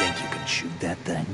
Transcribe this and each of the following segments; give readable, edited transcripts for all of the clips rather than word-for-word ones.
Think you can shoot that thing?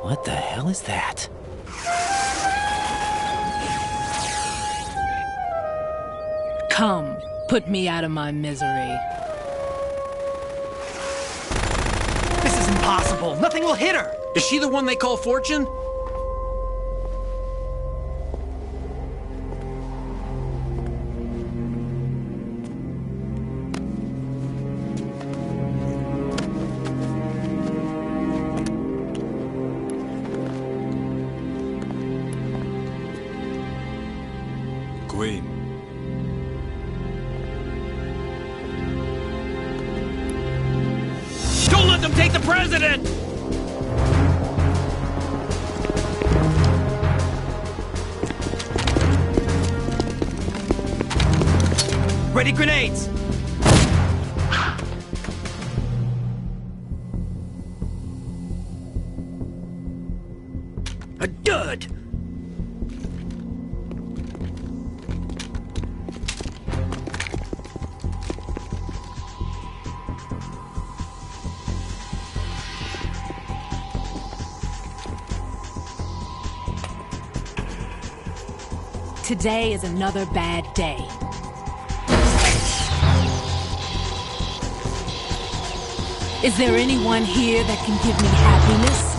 What the hell is that? Come, put me out of my misery. This is impossible. Nothing will hit her. Is she the one they call Fortune? Queen. Don't let them take the president! Ready grenades! A dud! Today is another bad day. Is there anyone here that can give me happiness?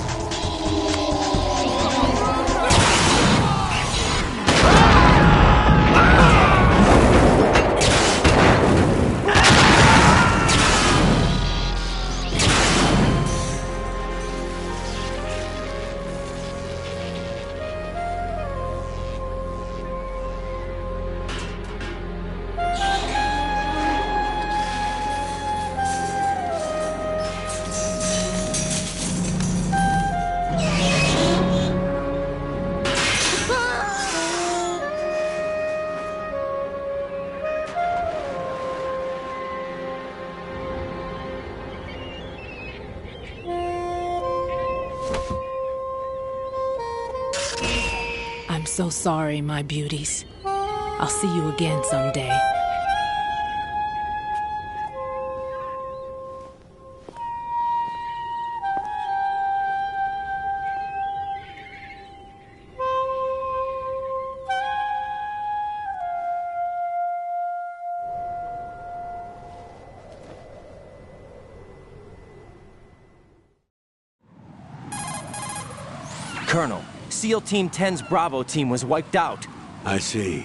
I'm so sorry, my beauties. I'll see you again someday. Colonel, SEAL Team 10's Bravo team was wiped out. I see.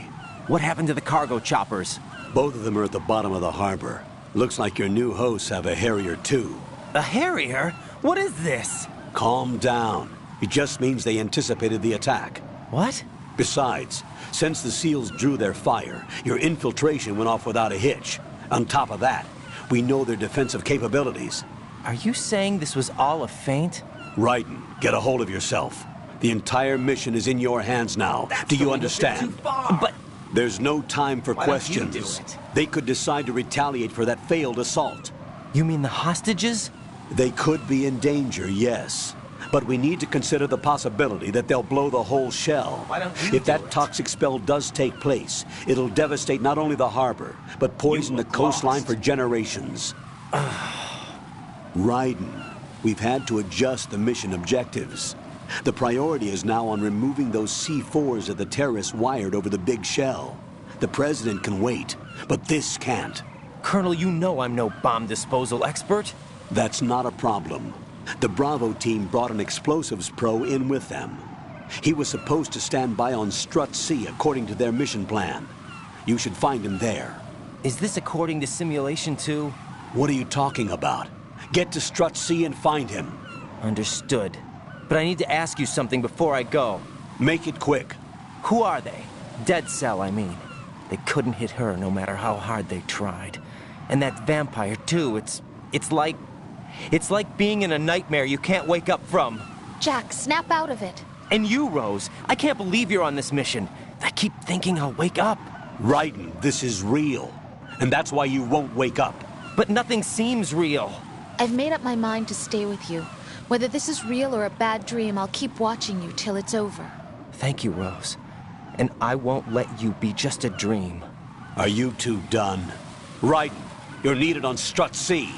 What happened to the cargo choppers? Both of them are at the bottom of the harbor. Looks like your new hosts have a Harrier too. A Harrier? What is this? Calm down. It just means they anticipated the attack. What? Besides, since the SEALs drew their fire, your infiltration went off without a hitch. On top of that, we know their defensive capabilities. Are you saying this was all a feint? Raiden, get a hold of yourself. The entire mission is in your hands now. Do you understand? But there's no time for why don't you questions. do it? They could decide to retaliate for that failed assault. You mean the hostages? They could be in danger, yes. But we need to consider the possibility that they'll blow the whole shell. Why don't you If that do it? toxic spell does take place, it'll devastate not only the harbor, but poison the coastline for generations. Raiden, we've had to adjust the mission objectives. The priority is now on removing those C4s that the terrorists wired over the big shell. The president can wait, but this can't. Colonel, you know I'm no bomb disposal expert. That's not a problem. The Bravo team brought an explosives pro in with them. He was supposed to stand by on Strut C according to their mission plan. You should find him there. Is this according to Simulation 2? What are you talking about? Get to Strut C and find him. Understood. But I need to ask you something before I go. Make it quick. Who are they? Dead Cell, I mean. They couldn't hit her no matter how hard they tried. And that vampire, too, it's like being in a nightmare you can't wake up from. Jack, snap out of it. And you, Rose, I can't believe you're on this mission. I keep thinking I'll wake up. Raiden, this is real. And that's why you won't wake up. But nothing seems real. I've made up my mind to stay with you. Whether this is real or a bad dream, I'll keep watching you till it's over. Thank you, Rose. And I won't let you be just a dream. Are you two done? Raiden, you're needed on Strut C.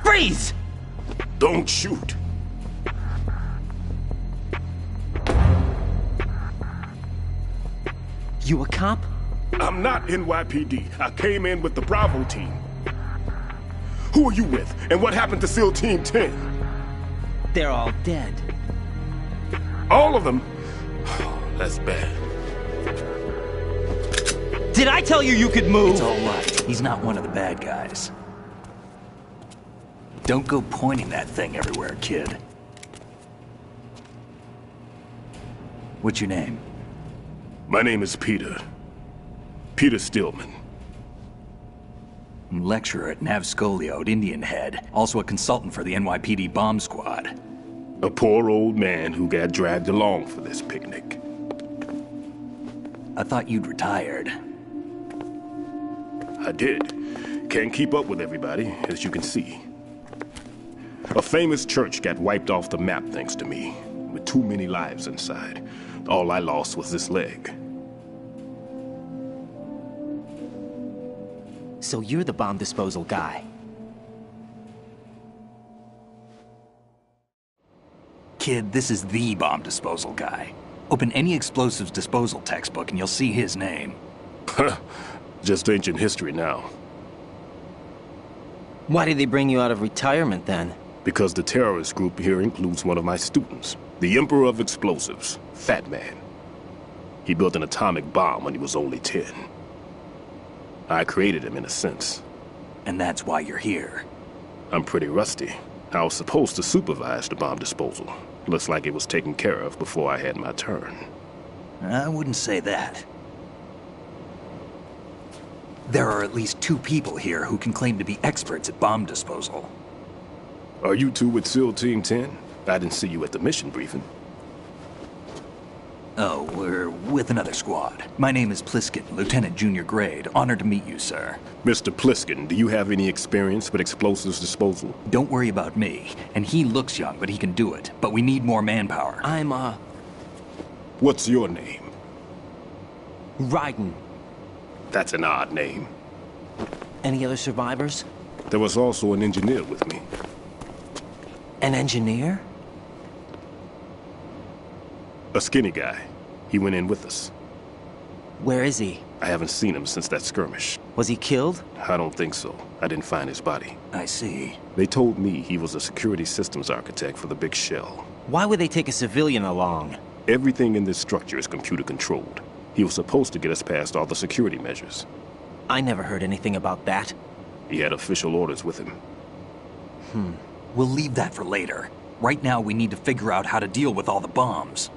Freeze! Don't shoot. You a cop? I'm not NYPD. I came in with the Bravo team. Who are you with? And what happened to SEAL Team 10? They're all dead. All of them? That's bad. Did I tell you you could move? It's all right. He's not one of the bad guys. Don't go pointing that thing everywhere, kid. What's your name? My name is Peter. Peter Stillman. Lecturer at Navscolio at Indian Head. Also a consultant for the NYPD bomb squad. A poor old man who got dragged along for this picnic. I thought you'd retired. I did. Can't keep up with everybody, as you can see. A famous church got wiped off the map thanks to me, with too many lives inside. All I lost was this leg. So you're the bomb disposal guy. Kid, this is the bomb disposal guy. Open any explosives disposal textbook and you'll see his name. Just ancient history now. Why did they bring you out of retirement then? Because the terrorist group here includes one of my students, the Emperor of Explosives, Fat Man. He built an atomic bomb when he was only 10. I created him in a sense. And that's why you're here. I'm pretty rusty. I was supposed to supervise the bomb disposal. Looks like it was taken care of before I had my turn. I wouldn't say that. There are at least 2 people here who can claim to be experts at bomb disposal. Are you two with SEAL Team 10? I didn't see you at the mission briefing. Oh, we're with another squad. My name is Pliskin, Lieutenant Junior Grade. Honored to meet you, sir. Mr. Pliskin, do you have any experience with explosives disposal? Don't worry about me. And he looks young, but he can do it. But we need more manpower. I'm, What's your name? Raiden. That's an odd name. Any other survivors? There was also an engineer with me. An engineer? A skinny guy. He went in with us. Where is he? I haven't seen him since that skirmish. Was he killed? I don't think so. I didn't find his body. I see. They told me he was a security systems architect for the big shell. Why would they take a civilian along? Everything in this structure is computer controlled. He was supposed to get us past all the security measures. I never heard anything about that. He had official orders with him. We'll leave that for later. Right now, we need to figure out how to deal with all the bombs.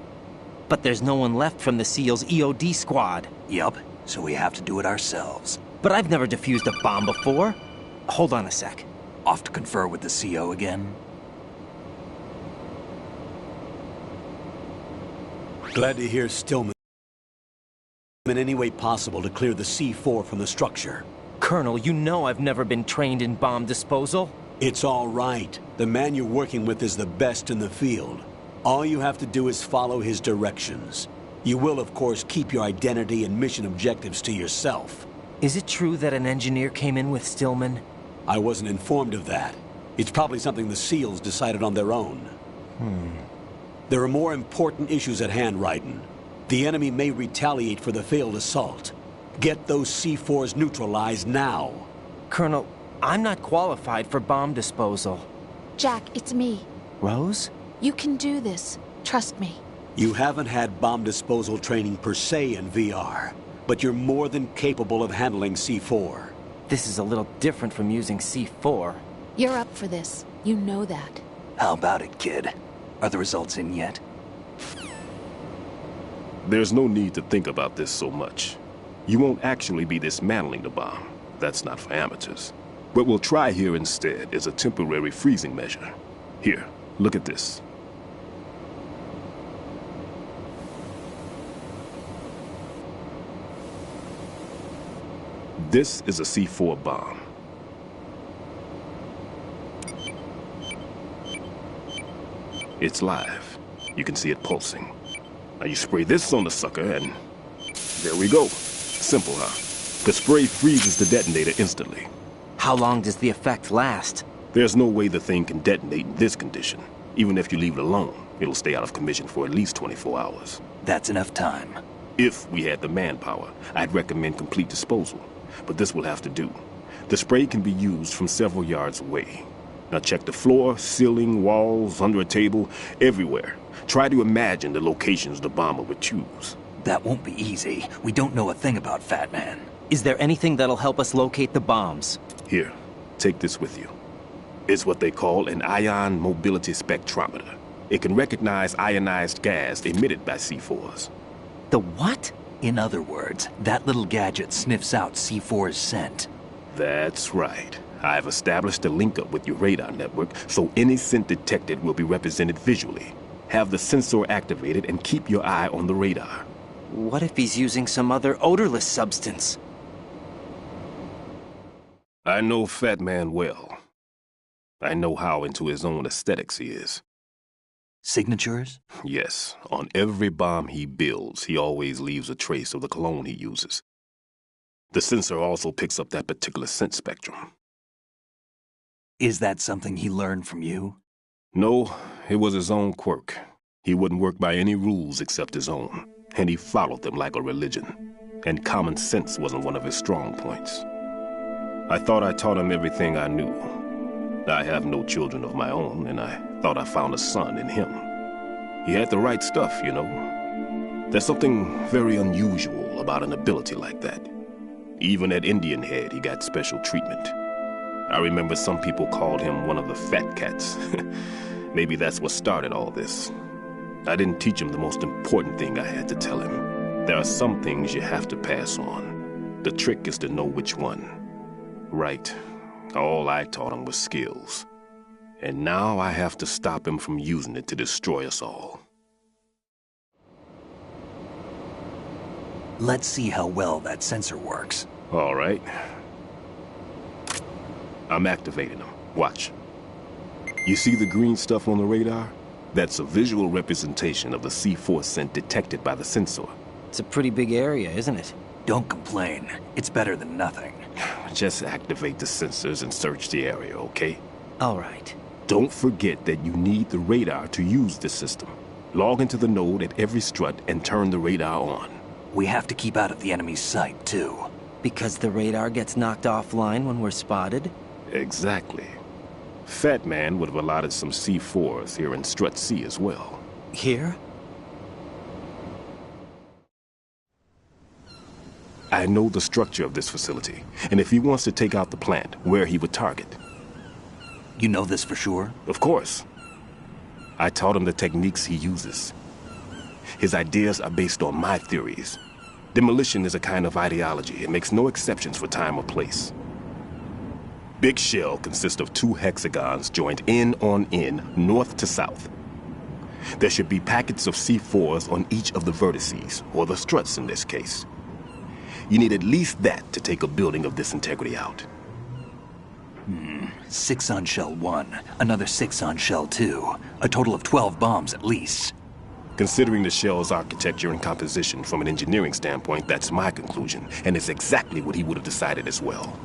But there's no one left from the SEAL's EOD squad. Yup, so we have to do it ourselves. But I've never defused a bomb before. Hold on a sec. Off to confer with the CO again? Glad to hear Stillman in any way possible to clear the C4 from the structure. Colonel, you know I've never been trained in bomb disposal. It's all right. The man you're working with is the best in the field. All you have to do is follow his directions. You will, of course, keep your identity and mission objectives to yourself. Is it true that an engineer came in with Stillman? I wasn't informed of that. It's probably something the SEALs decided on their own. There are more important issues at hand, Raiden. The enemy may retaliate for the failed assault. Get those C4s neutralized now. Colonel, I'm not qualified for bomb disposal. Jack, it's me. Rose? You can do this. Trust me. You haven't had bomb disposal training per se in VR, but you're more than capable of handling C4. This is a little different from using C4. You're up for this. You know that. How about it, kid? Are the results in yet? There's no need to think about this so much. You won't actually be dismantling the bomb. That's not for amateurs. What we'll try here instead is a temporary freezing measure. Here, look at this. This is a C4 bomb. It's live. You can see it pulsing. Now you spray this on the sucker and there we go. Simple, huh? The spray freezes the detonator instantly. How long does the effect last? There's no way the thing can detonate in this condition. Even if you leave it alone, it'll stay out of commission for at least 24 hours. That's enough time. If we had the manpower, I'd recommend complete disposal. But this will have to do. The spray can be used from several yards away. Now check the floor, ceiling, walls, under a table, everywhere. Try to imagine the locations the bomber would choose. That won't be easy. We don't know a thing about Fat Man. Is there anything that'll help us locate the bombs? Here, take this with you. It's what they call an ion mobility spectrometer. It can recognize ionized gas emitted by C4s. The what? In other words, that little gadget sniffs out C4's scent. That's right. I've established a link-up with your radar network, so any scent detected will be represented visually. Have the sensor activated and keep your eye on the radar. What if he's using some other odorless substance? I know Fat Man well. I know how into his own aesthetics he is. Signatures? Yes, on every bomb he builds, he always leaves a trace of the cologne he uses. The sensor also picks up that particular scent spectrum. Is that something he learned from you? No, it was his own quirk. He wouldn't work by any rules except his own, and he followed them like a religion. And common sense wasn't one of his strong points. I thought I taught him everything I knew. I have no children of my own, and I thought I found a son in him. He had the right stuff, you know. There's something very unusual about an ability like that. Even at Indian Head, he got special treatment. I remember some people called him one of the fat cats. Maybe that's what started all this. I didn't teach him the most important thing I had to tell him. There are some things you have to pass on. The trick is to know which one. Right. All I taught him was skills. And now I have to stop him from using it to destroy us all. Let's see how well that sensor works. All right. I'm activating them. Watch. You see the green stuff on the radar? That's a visual representation of the C4 scent detected by the sensor. It's a pretty big area, isn't it? Don't complain. It's better than nothing. Just activate the sensors and search the area, okay? All right. Don't forget that you need the radar to use this system. Log into the node at every strut and turn the radar on. We have to keep out of the enemy's sight, too. Because the radar gets knocked offline when we're spotted? Exactly. Fat Man would have allotted some C4s here in Strut C as well. Here? I know the structure of this facility, and if he wants to take out the plant, where he would target. You know this for sure? Of course. I taught him the techniques he uses. His ideas are based on my theories. Demolition is a kind of ideology. It makes no exceptions for time or place. Big shell consists of 2 hexagons joined end on end, north to south. There should be packets of C4s on each of the vertices, or the struts in this case. You need at least that to take a building of this integrity out. 6 on shell 1, another 6 on shell 2. A total of 12 bombs at least. Considering the shell's architecture and composition from an engineering standpoint, that's my conclusion, and it's exactly what he would have decided as well.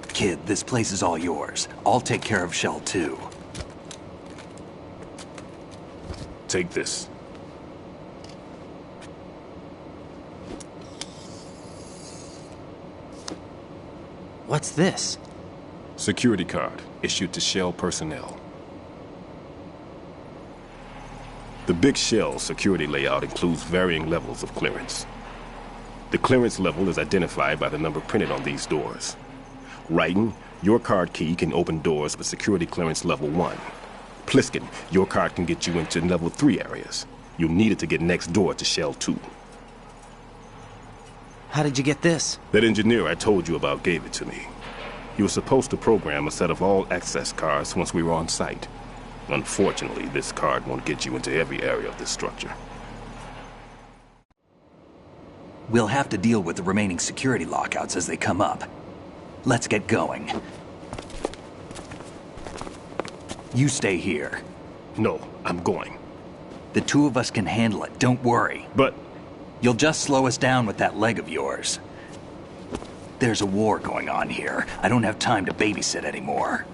Kid, this place is all yours. I'll take care of shell 2. Take this. What's this? Security card issued to Shell personnel. The Big Shell security layout includes varying levels of clearance. The clearance level is identified by the number printed on these doors. Writing, your card key can open doors with security clearance level 1. Pliskin, your card can get you into level 3 areas. You'll need it to get next door to Shell 2. How did you get this? That engineer I told you about gave it to me. He was supposed to program a set of all access cards once we were on site. Unfortunately, this card won't get you into every area of this structure. We'll have to deal with the remaining security lockouts as they come up. Let's get going. You stay here. No, I'm going. The 2 of us can handle it, don't worry. But You'll just slow us down with that leg of yours. There's a war going on here. I don't have time to babysit anymore.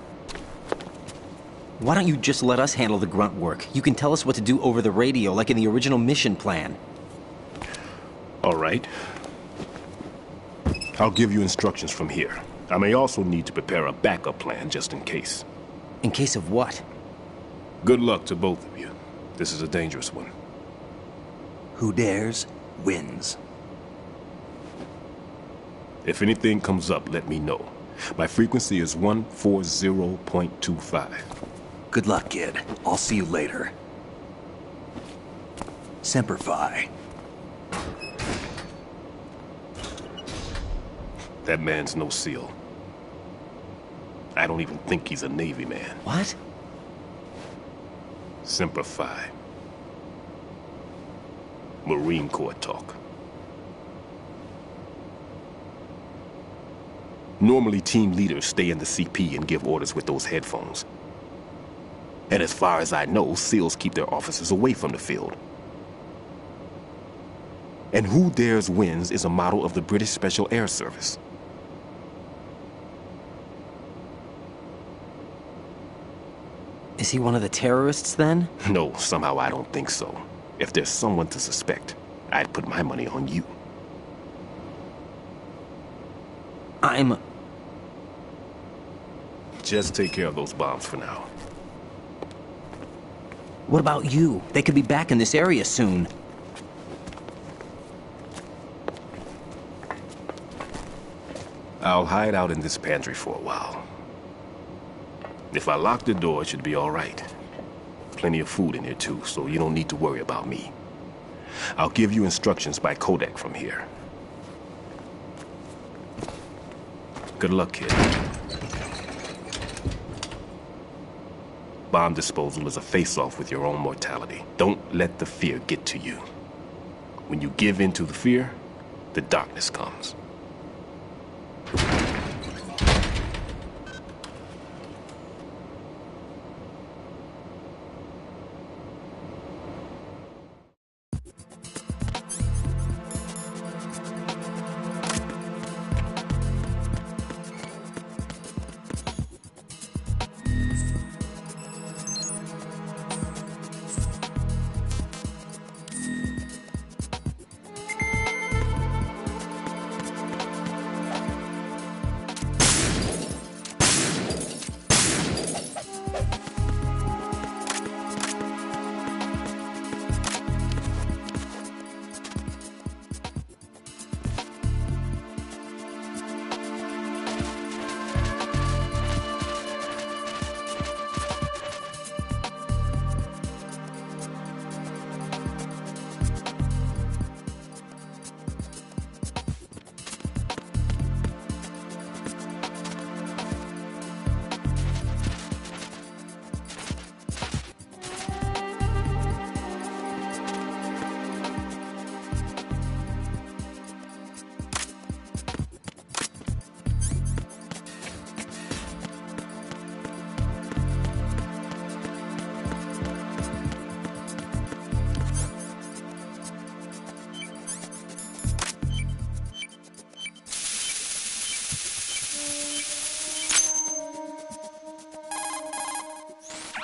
Why don't you just let us handle the grunt work? You can tell us what to do over the radio, like in the original mission plan. all right. I'll give you instructions from here. I may also need to prepare a backup plan just in case. In case of what? Good luck to both of you. This is a dangerous one. Who dares, wins. If anything comes up, let me know. My frequency is 140.25. Good luck, kid. I'll see you later. Semper Fi. That man's no SEAL. I don't even think he's a Navy man. What? Semper Fi. Marine Corps talk. Normally, team leaders stay in the CP and give orders with those headphones. And as far as I know, SEALs keep their officers away from the field. And who dares wins is a model of the British Special Air Service. Is he one of the terrorists then? No, somehow I don't think so. If there's someone to suspect, I'd put my money on you. Just take care of those bombs for now. What about you? They could be back in this area soon. I'll hide out in this pantry for a while. If I lock the door, it should be all right. Plenty of food in here too, so you don't need to worry about me. I'll give you instructions by Kodak from here. Good luck, kid. Bomb disposal is a face-off with your own mortality. Don't let the fear get to you. When you give in to the fear, the darkness comes.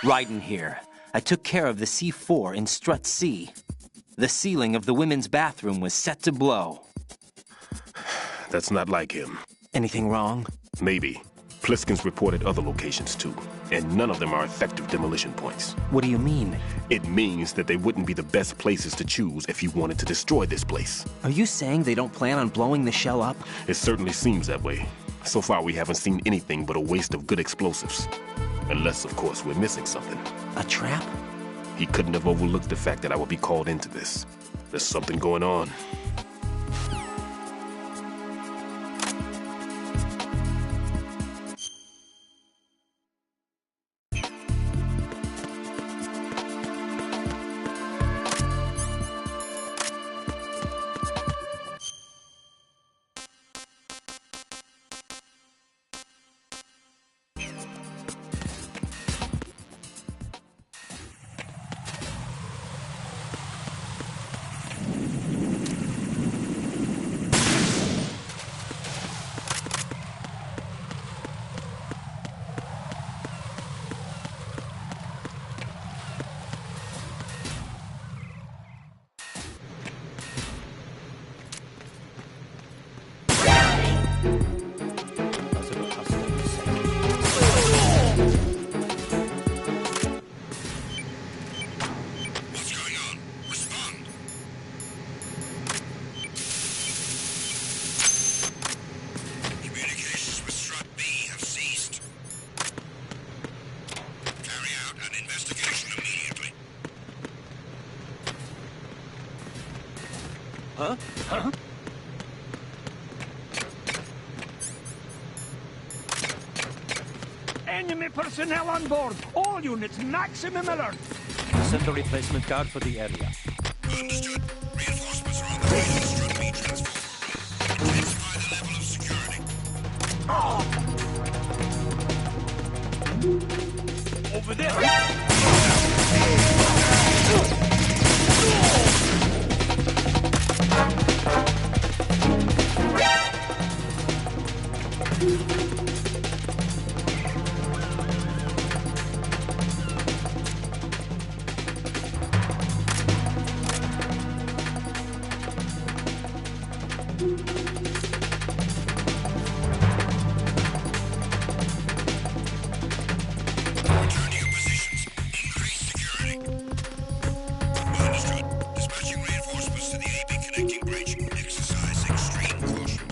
Raiden here. I took care of the C4 in Strut C. The ceiling of the women's bathroom was set to blow. That's not like him. Anything wrong? Maybe. Pliskin's reported other locations too, and none of them are effective demolition points. What do you mean? It means that they wouldn't be the best places to choose if you wanted to destroy this place. Are you saying they don't plan on blowing the shell up? It certainly seems that way. So far, we haven't seen anything but a waste of good explosives. Unless, of course, we're missing something. A trap? He couldn't have overlooked the fact that I would be called into this. There's something going on. Enemy personnel on board. All units, maximum alert. Send a replacement guard for the area. Understood. Reinforcements are on the way to the Strut B transformer room. Intensify the level of security. Over there. Return to your positions. Increase security. Understood. Dispatching reinforcements to the AB connecting bridge. Exercise extreme caution.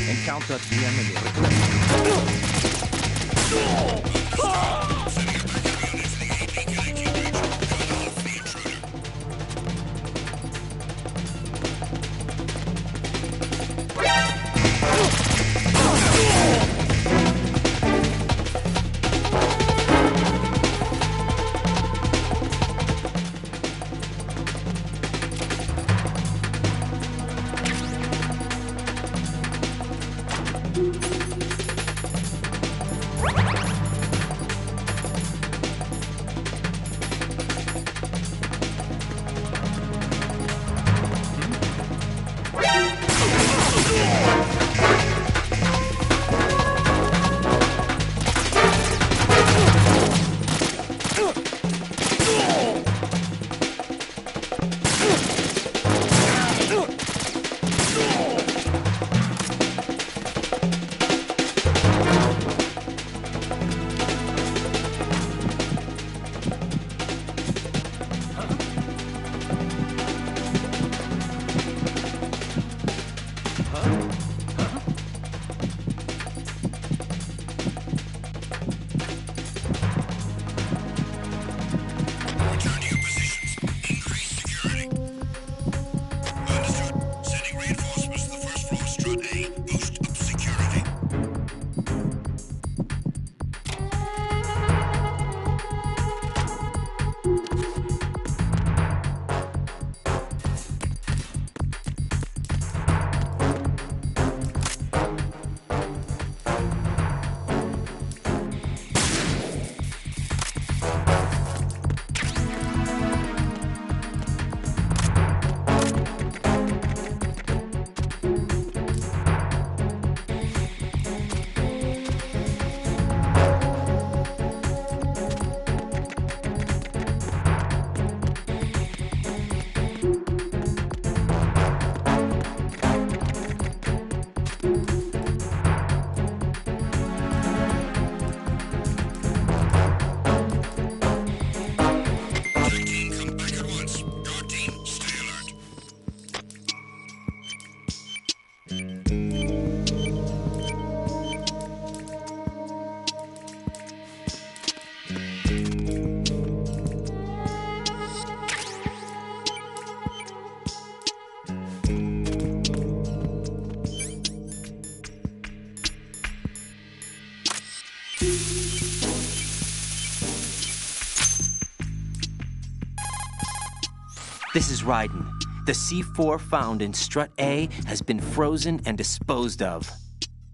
Encounter the enemy. Request. Sending a backup unit to the AB connecting bridge. Cut off the intruder. Return to your positions. Increase security. Understood. Sending reinforcements to the first floor Strut A. Boost up security. Check team, come back at once. Guard team, stay alert. This is Raiden. The C4 found in Strut A has been frozen and disposed of.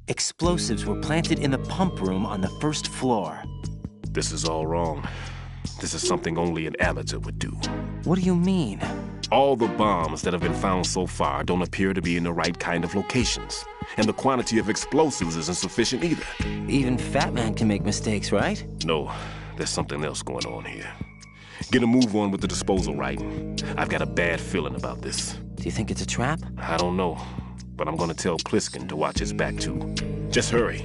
Explosives were planted in the pump room on the first floor. This is all wrong. This is something only an amateur would do. What do you mean? All the bombs that have been found so far don't appear to be in the right kind of locations. And the quantity of explosives isn't sufficient either. Even Fat Man can make mistakes, right? No, there's something else going on here. Get a move on with the disposal, Raiden. I've got a bad feeling about this. Do you think it's a trap? I don't know, but I'm gonna tell Pliskin to watch his back too. Just hurry.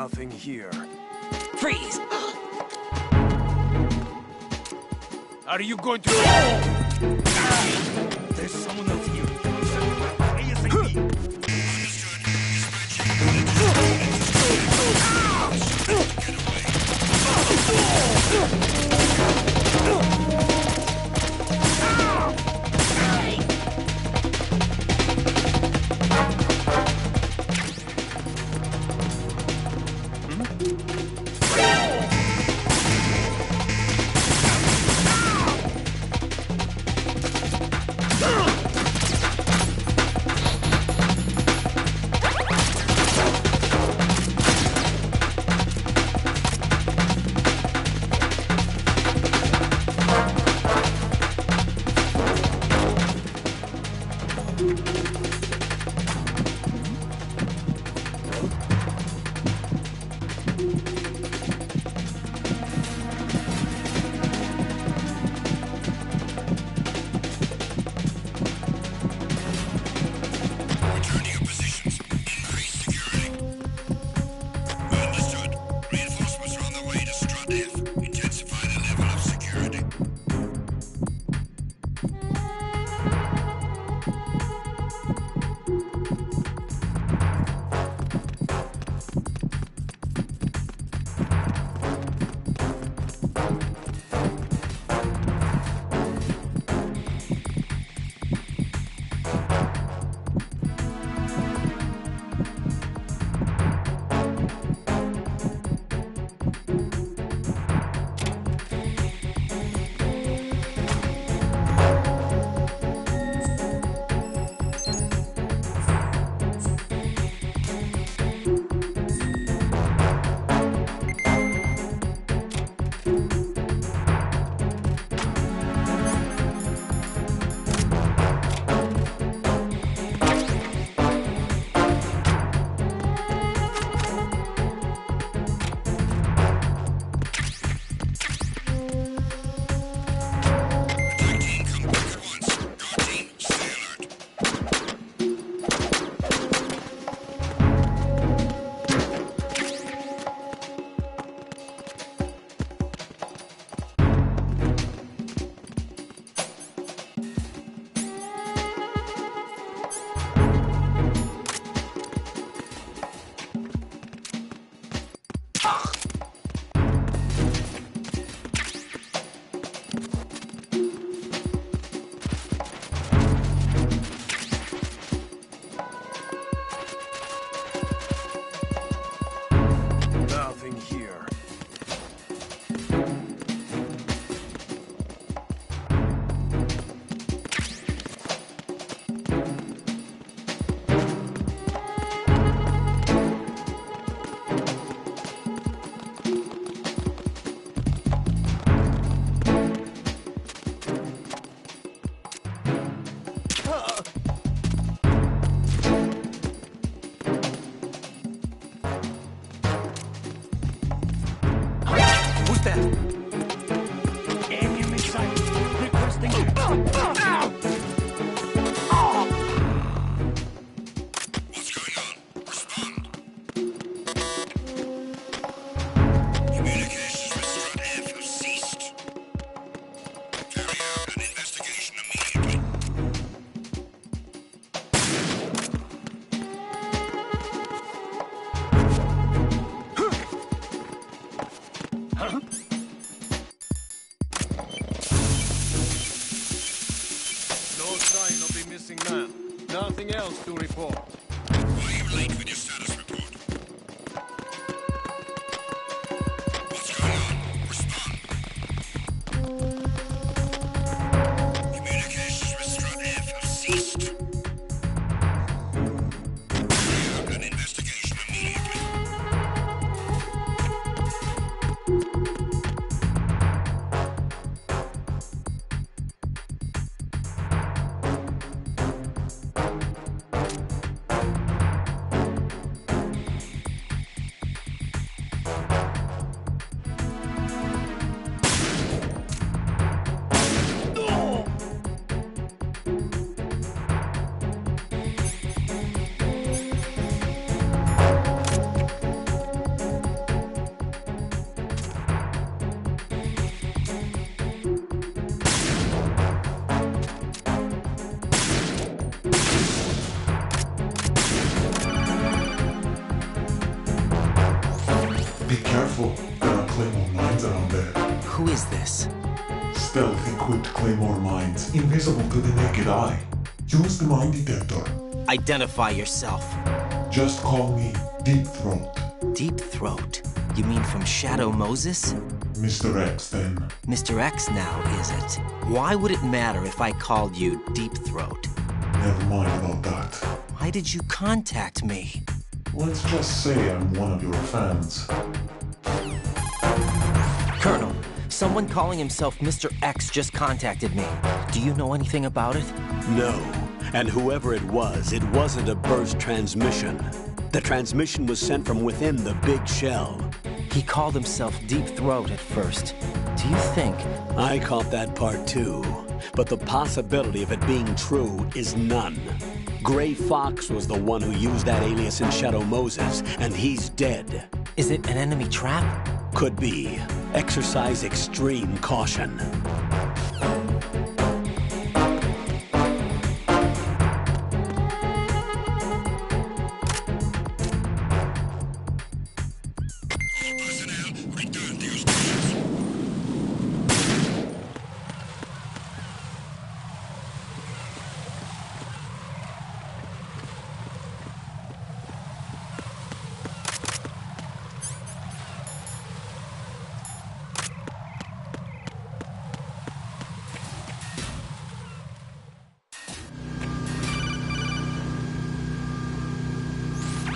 Nothing here. Freeze! Are you going to... There's someone else here. ASAP. Return to your positions. Increase security. Understood. Reinforcements are on their way to Strut F. Intensify the level of security. Attack team, come back at once. Guard team, stay alert. Nothing here. Who's that? Enemy sight. Requesting. What's going on? Respond. Communications with Strut F have ceased. Carry out an investigation immediately. No sign of the missing man. Nothing else to report. Why are you late with your status report? What's going on? Respond. Communications with Strut F have ceased. Carry out an investigation immediately. careful. There are claymore mines around there. Who is this? Stealth-equipped claymore mines, invisible to the naked eye. Use the mine detector. Identify yourself. Just call me Deep Throat. Deep Throat? You mean from Shadow Moses? Mr. X, then. Mr. X now, is it? Why would it matter if I called you Deep Throat? Never mind about that. Why did you contact me? Let's just say I'm one of your fans. Colonel, someone calling himself Mr. X just contacted me. Do you know anything about it? No. And whoever it wasn't a burst transmission. The transmission was sent from within the big shell. He called himself Deep Throat at first. Do you think... I caught that part too. But the possibility of it being true is none. Gray Fox was the one who used that alias in Shadow Moses, and he's dead. Is it an enemy trap? Could be. Exercise extreme caution.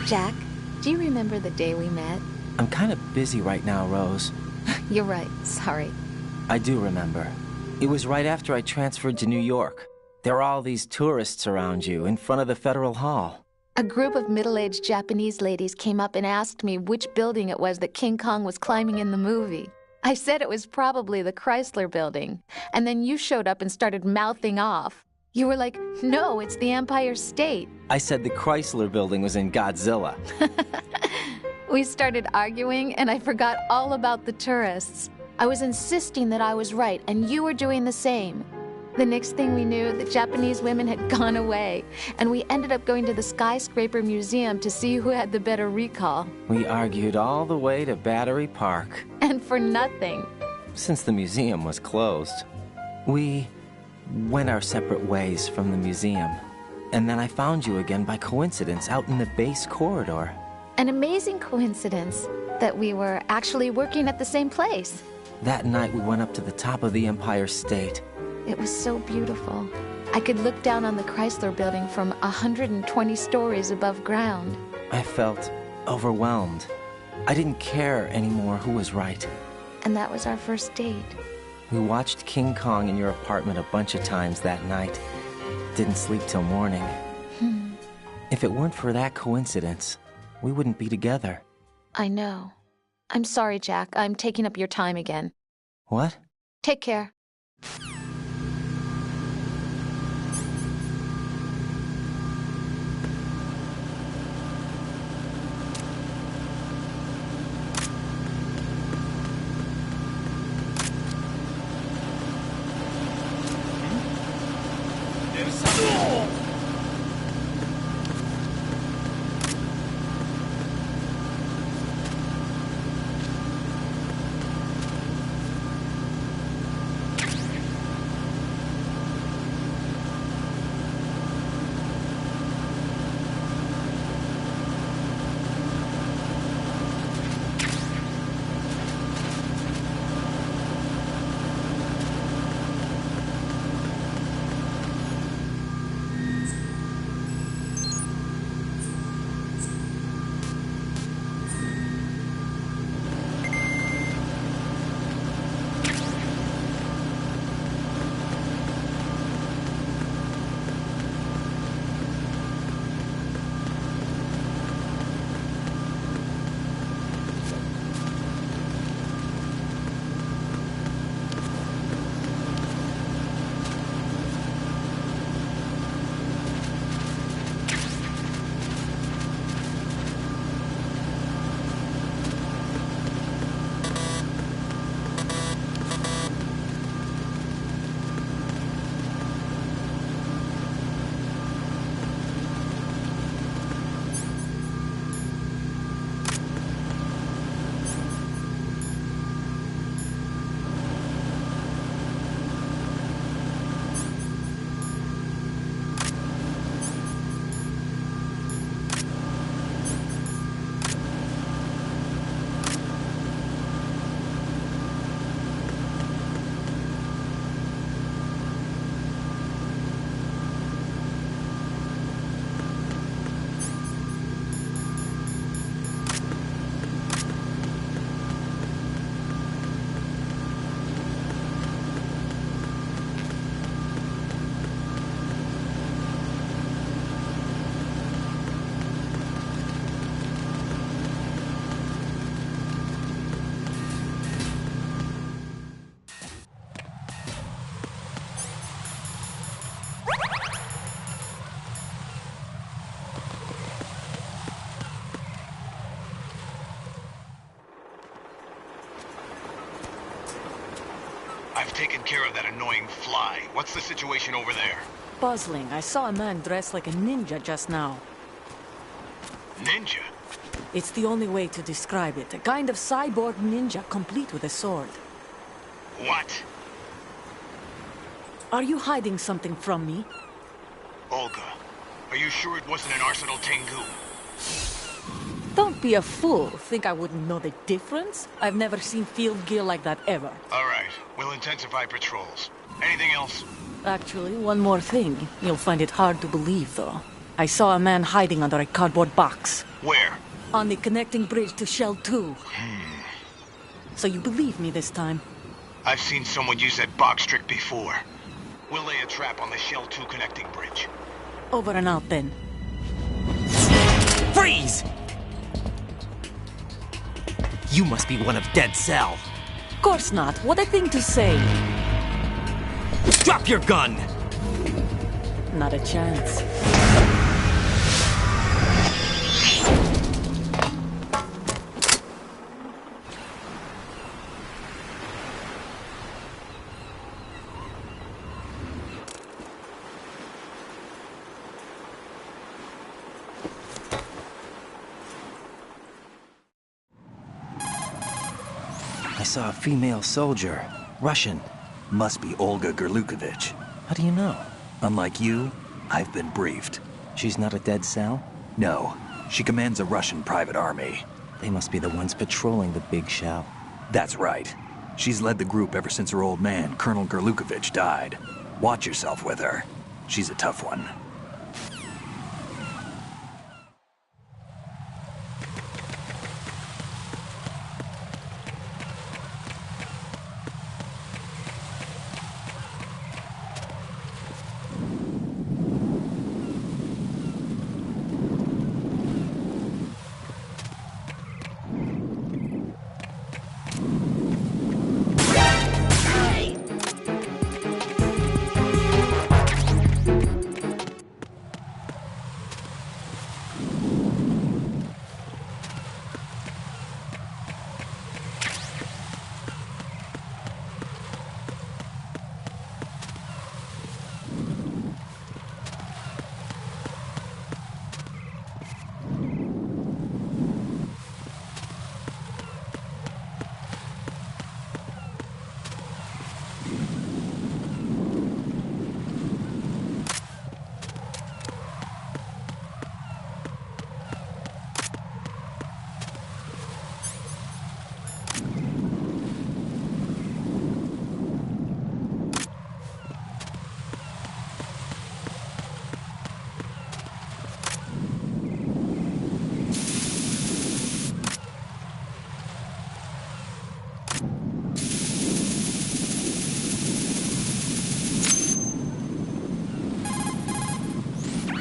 Jack, do you remember the day we met? I'm kind of busy right now, Rose. You're right, sorry. I do remember. It was right after I transferred to New York. There were all these tourists around you in front of the Federal Hall. A group of middle-aged Japanese ladies came up and asked me which building it was that King Kong was climbing in the movie. I said it was probably the Chrysler Building, and then you showed up and started mouthing off. You were like, no, it's the Empire State. I said the Chrysler Building was in Godzilla. We started arguing, and I forgot all about the tourists. I was insisting that I was right, and you were doing the same. The next thing we knew, the Japanese women had gone away, and we ended up going to the Skyscraper Museum to see who had the better recall. We argued all the way to Battery Park. And for nothing. Since the museum was closed, we went our separate ways from the museum. And then I found you again by coincidence out in the base corridor. An amazing coincidence that we were actually working at the same place. That night we went up to the top of the Empire State. It was so beautiful. I could look down on the Chrysler Building from 120 stories above ground. I felt overwhelmed. I didn't care anymore who was right. And that was our first date. We watched King Kong in your apartment a bunch of times that night. Didn't sleep till morning. If it weren't for that coincidence, we wouldn't be together. I know. I'm sorry, Jack. I'm taking up your time again. What? Take care. I've taken care of that annoying fly. What's the situation over there? Puzzling. I saw a man dressed like a ninja just now. Ninja? It's the only way to describe it. A kind of cyborg ninja, complete with a sword. What? Are you hiding something from me? Olga, are you sure it wasn't an Arsenal Tengu? Don't be a fool. Think I wouldn't know the difference? I've never seen field gear like that ever. All right, we'll intensify patrols. Anything else? Actually, one more thing. You'll find it hard to believe, though. I saw a man hiding under a cardboard box. Where? On the connecting bridge to Shell 2. So you believe me this time? I've seen someone use that box trick before. We'll lay a trap on the Shell 2 connecting bridge. Over and out, then. Freeze! You must be one of Dead Cell. Course not. What a thing to say. Drop your gun! Not a chance. I saw a female soldier. Russian. Must be Olga Gerlukovich. How do you know? Unlike you, I've been briefed. She's not a Dead Cell? No, she commands a Russian private army. They must be the ones patrolling the Big Shell. That's right. She's led the group ever since her old man, Colonel Gerlukovich, died. Watch yourself with her. She's a tough one.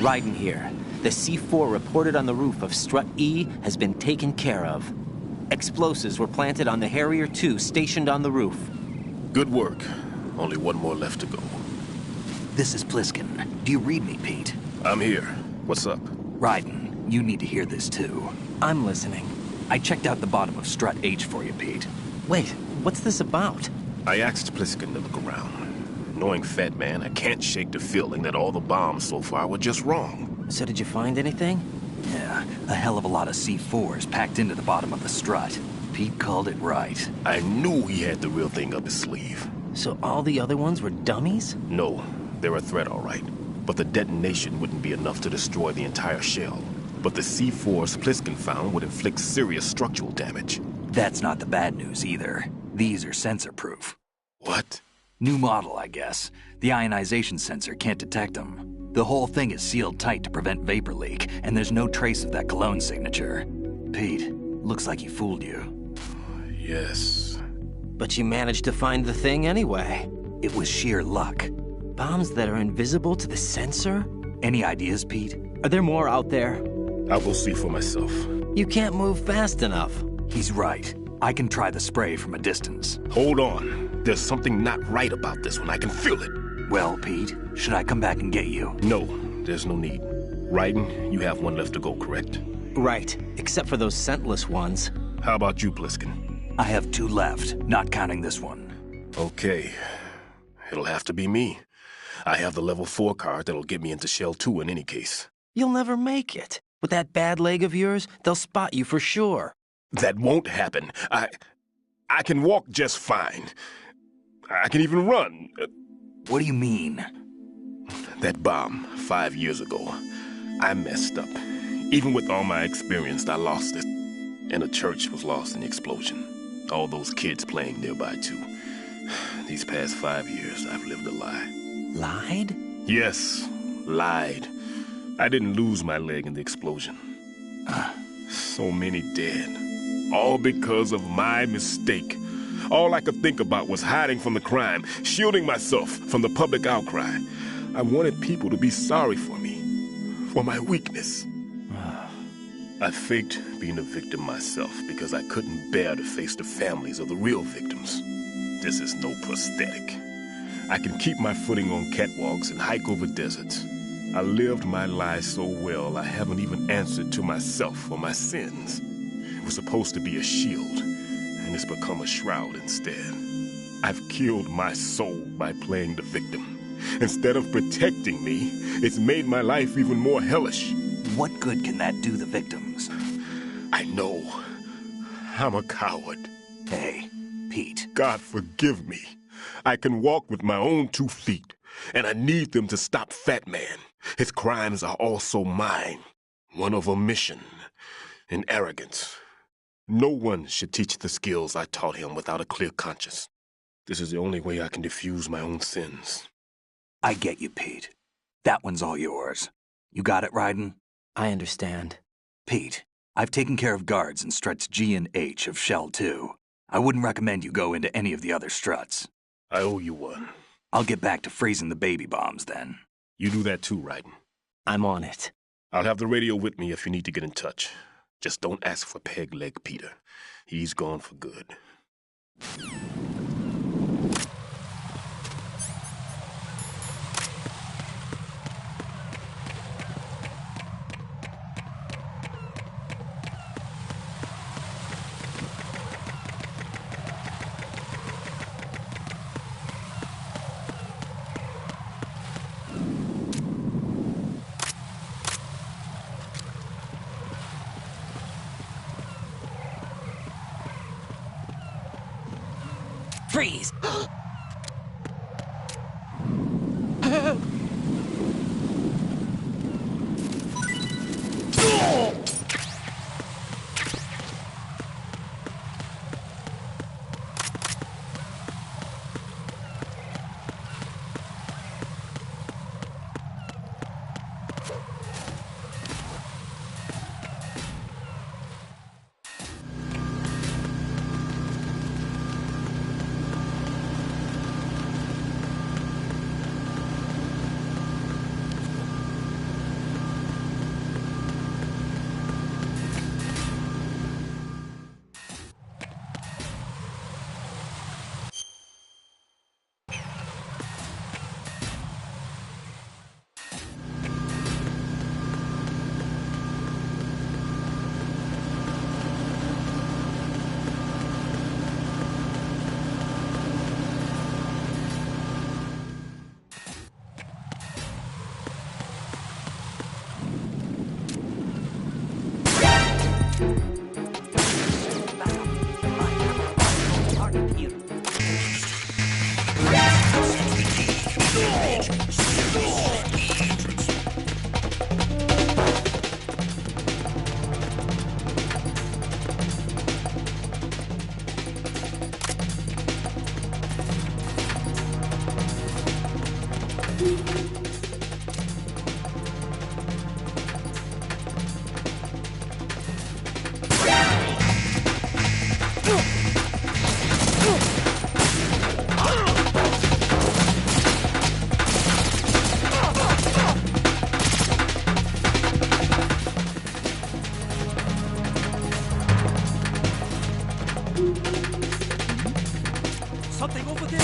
Raiden here. The C4 reported on the roof of Strut E has been taken care of. Explosives were planted on the Harrier 2 stationed on the roof. Good work. Only one more left to go. This is Pliskin. Do you read me, Pete? I'm here. What's up? Raiden, you need to hear this too. I'm listening. I checked out the bottom of Strut H for you, Pete. Wait, what's this about? I asked Pliskin to look around. Knowing Fat Man, I can't shake the feeling that all the bombs so far were just wrong. So did you find anything? Yeah, a hell of a lot of C4s packed into the bottom of the strut. Pete called it right. I knew he had the real thing up his sleeve. So all the other ones were dummies? No, they're a threat, all right. But the detonation wouldn't be enough to destroy the entire shell. But the C4s Pliskin found would inflict serious structural damage. That's not the bad news either. These are sensor-proof. What? New model, I guess. The ionization sensor can't detect them. The whole thing is sealed tight to prevent vapor leak, and there's no trace of that cologne signature. Pete, looks like he fooled you. Yes. But you managed to find the thing anyway. It was sheer luck. Bombs that are invisible to the sensor? Any ideas, Pete? Are there more out there? I'll go see for myself. You can't move fast enough. He's right. I can try the spray from a distance. Hold on. There's something not right about this one. I can feel it. Well, Pete, should I come back and get you? No, there's no need. Raiden, you have one left to go, correct? Right, except for those scentless ones. How about you, Pliskin? I have 2 left, not counting this one. Okay. It'll have to be me. I have the level 4 card that'll get me into Shell 2 in any case. You'll never make it. With that bad leg of yours, they'll spot you for sure. That won't happen. I can walk just fine. I can even run. What do you mean? That bomb 5 years ago, I messed up. Even with all my experience, I lost it. And a church was lost in the explosion. All those kids playing nearby, too. These past 5 years, I've lived a lie. Lied? Yes, lied. I didn't lose my leg in the explosion. So many dead. All because of my mistake. All I could think about was hiding from the crime, shielding myself from the public outcry. I wanted people to be sorry for me, for my weakness. I faked being a victim myself because I couldn't bear to face the families of the real victims. This is no prosthetic. I can keep my footing on catwalks and hike over deserts. I lived my life so well I haven't even answered to myself for my sins. It was supposed to be a shield, and it's become a shroud instead. I've killed my soul by playing the victim. Instead of protecting me, it's made my life even more hellish. What good can that do the victims? I know. I'm a coward. Hey, Pete. God forgive me. I can walk with my own 2 feet, and I need them to stop Fat Man. His crimes are also mine. One of omission and arrogance. No one should teach the skills I taught him without a clear conscience. This is the only way I can diffuse my own sins. I get you, Pete. That one's all yours. You got it, Raiden? I understand. Pete, I've taken care of guards in struts G and H of Shell 2. I wouldn't recommend you go into any of the other struts. I owe you one. I'll get back to freezing the baby bombs then. You do that too, Raiden. I'm on it. I'll have the radio with me if you need to get in touch. Just don't ask for Peg Leg Peter. He's gone for good. Freeze! Something over there!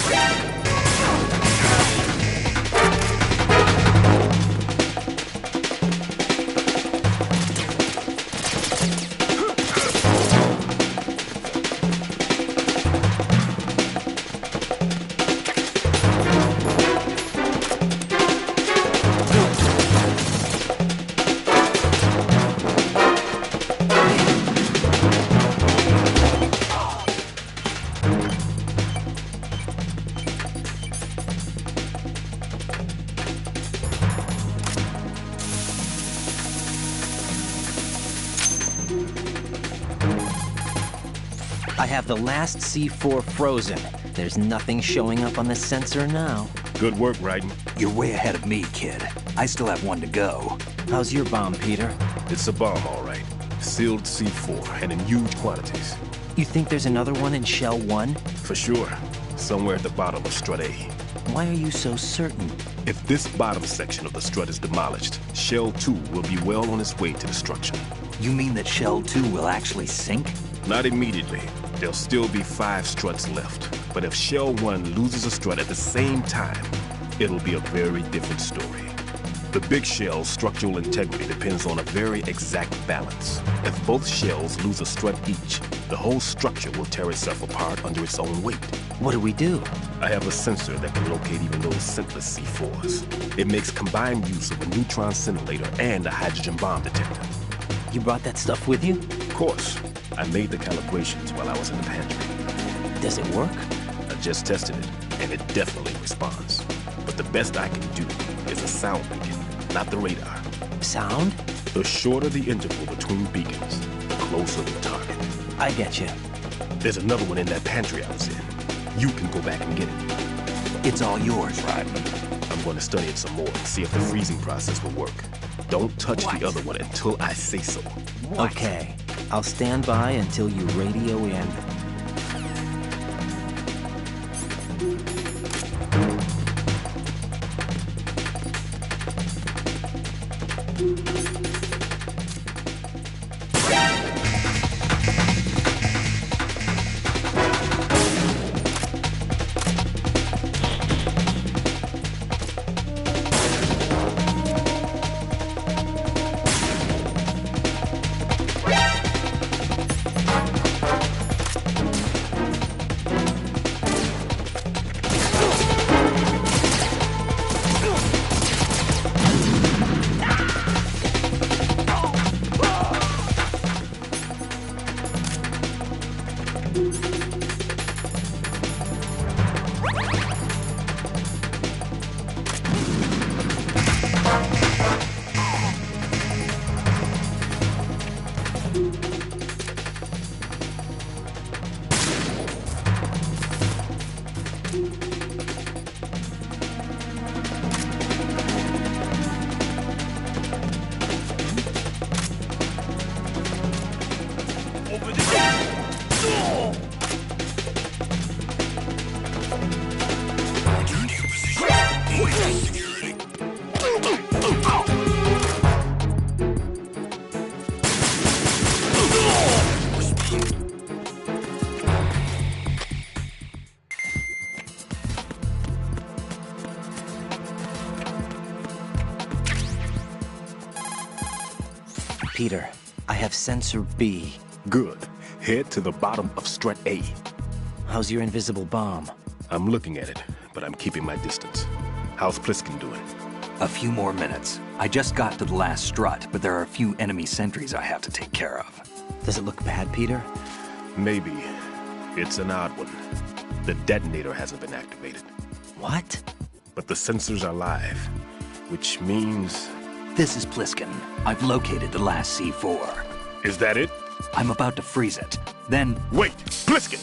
have the last C4 frozen. There's nothing showing up on the sensor now. Good work, Raiden. You're way ahead of me, kid. I still have one to go. How's your bomb, Peter? It's a bomb, all right. Sealed C4, and in huge quantities. You think there's another one in Shell 1? For sure. Somewhere at the bottom of Strut A. Why are you so certain? If this bottom section of the strut is demolished, Shell 2 will be well on its way to destruction. You mean that Shell 2 will actually sink? Not immediately. There'll still be 5 struts left. But if Shell 1 loses a strut at the same time, it'll be a very different story. The big shell's structural integrity depends on a very exact balance. If both shells lose a strut each, the whole structure will tear itself apart under its own weight. What do we do? I have a sensor that can locate even those scentless C4s. It makes combined use of a neutron scintillator and a hydrogen bomb detector. You brought that stuff with you? Of course. I made the calibrations while I was in the pantry. Does it work? I just tested it, and it definitely responds. But the best I can do is a sound beacon, not the radar. Sound? The shorter the interval between beacons, the closer the target. I get you. There's another one in that pantry I was in. You can go back and get it. It's all yours, Raiden. I'm going to study it some more and see if the freezing process will work. Don't touch the other one until I say so. Okay. I'll stand by until you radio in. Peter, I have sensor B. Good. Head to the bottom of Strut A. How's your invisible bomb? I'm looking at it, but I'm keeping my distance. How's Pliskin doing? A few more minutes. I just got to the last strut, but there are a few enemy sentries I have to take care of. Does it look bad, Peter? Maybe. It's an odd one. The detonator hasn't been activated. What? But the sensors are live, which means... This is Pliskin. I've located the last C4. Is that it? I'm about to freeze it. Then... Wait! Pliskin!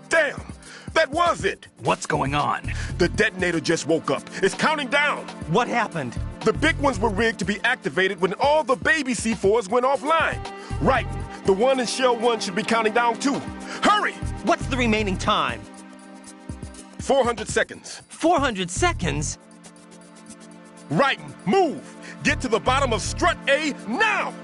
Damn! That was it! What's going on? The detonator just woke up. It's counting down! What happened? The big ones were rigged to be activated when all the baby C4s went offline. Right. The one in Shell 1 should be counting down too. Hurry! What's the remaining time? 400 seconds. 400 seconds? Right. Move! Get to the bottom of Strut A now!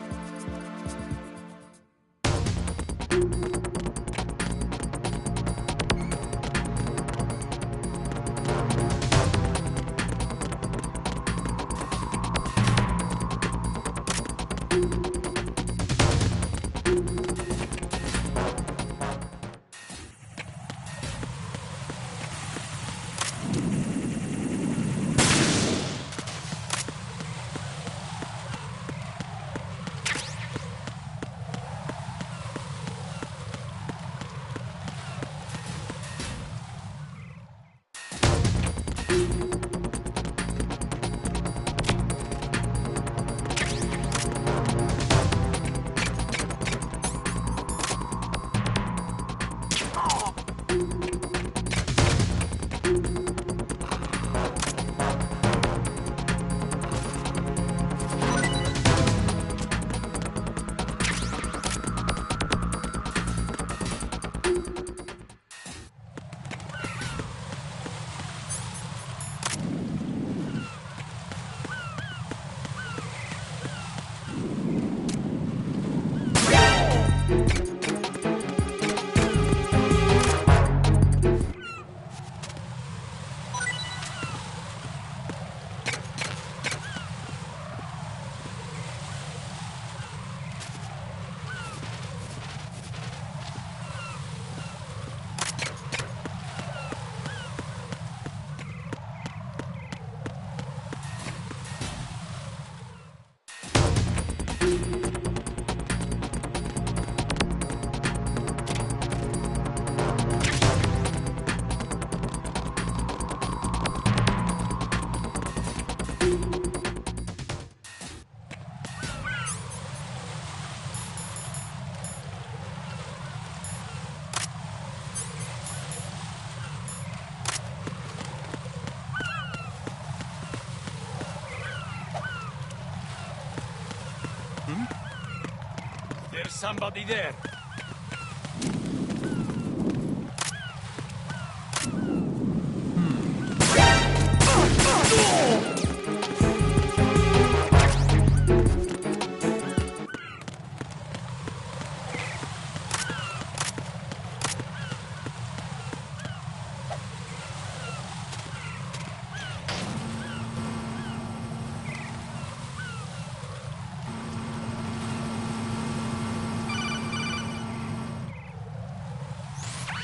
somebody there.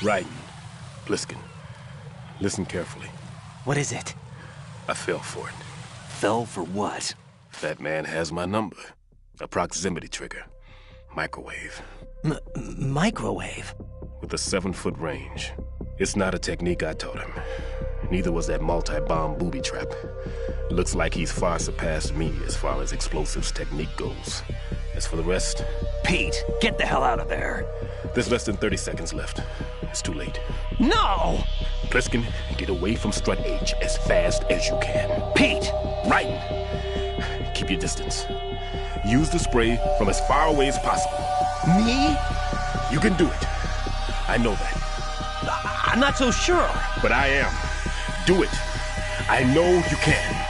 Right. Bliskin, listen carefully. What is it? I fell for it. Fell for what? That man has my number. A proximity trigger. Microwave. Microwave? With a 7-foot range. It's not a technique I taught him. Neither was that multi-bomb booby trap. Looks like he's far surpassed me as far as explosives technique goes. As for the rest... Pete, get the hell out of there. There's less than 30 seconds left. It's too late. No! Pliskin, get away from Strut H as fast as you can. Pete! Right! Keep your distance. Use the spray from as far away as possible. Me? You can do it. I know that. I'm not so sure. But I am. Do it. I know you can.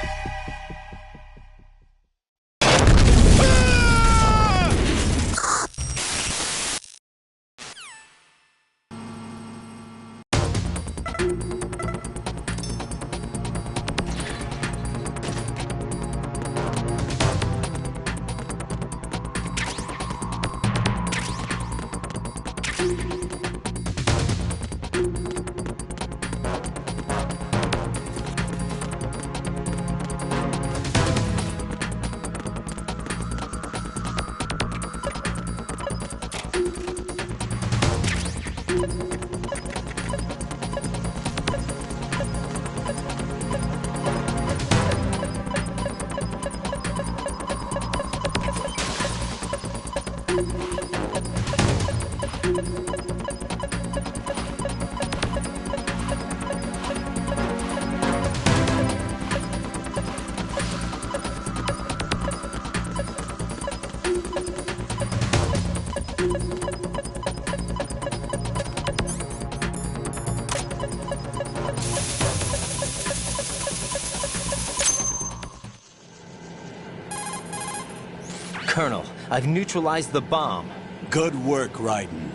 Colonel, I've neutralized the bomb. Good work, Raiden.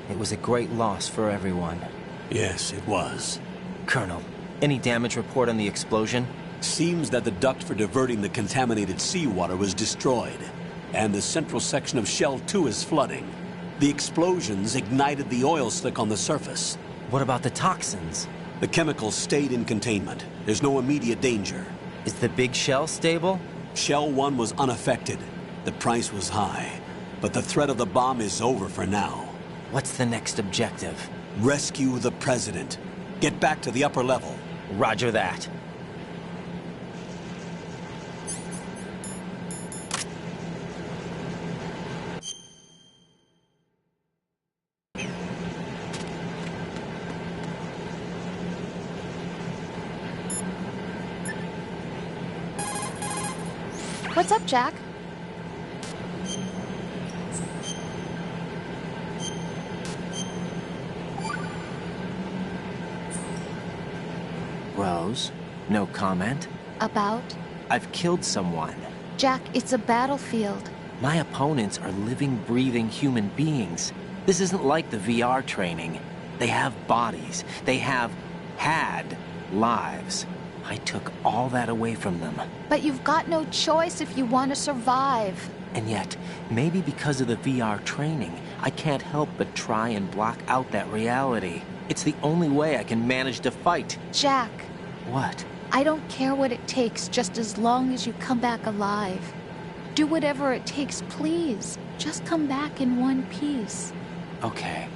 It was a great loss for everyone. Yes, it was. Colonel, any damage report on the explosion? Seems that the duct for diverting the contaminated seawater was destroyed, and the central section of Shell 2 is flooding. The explosions ignited the oil slick on the surface. What about the toxins? The chemicals stayed in containment. There's no immediate danger. Is the big shell stable? Shell 1 was unaffected. The price was high, but the threat of the bomb is over for now. What's the next objective? Rescue the President. Get back to the upper level. Roger that. What's up, Jack? Rose, no comment? About? I've killed someone. Jack, it's a battlefield. My opponents are living, breathing human beings. This isn't like the VR training. They have bodies. They have had lives. I took all that away from them. But you've got no choice if you want to survive. And yet, maybe because of the VR training, I can't help but try and block out that reality. It's the only way I can manage to fight. Jack. What? I don't care what it takes, just as long as you come back alive. Do whatever it takes, please. Just come back in one piece. Okay.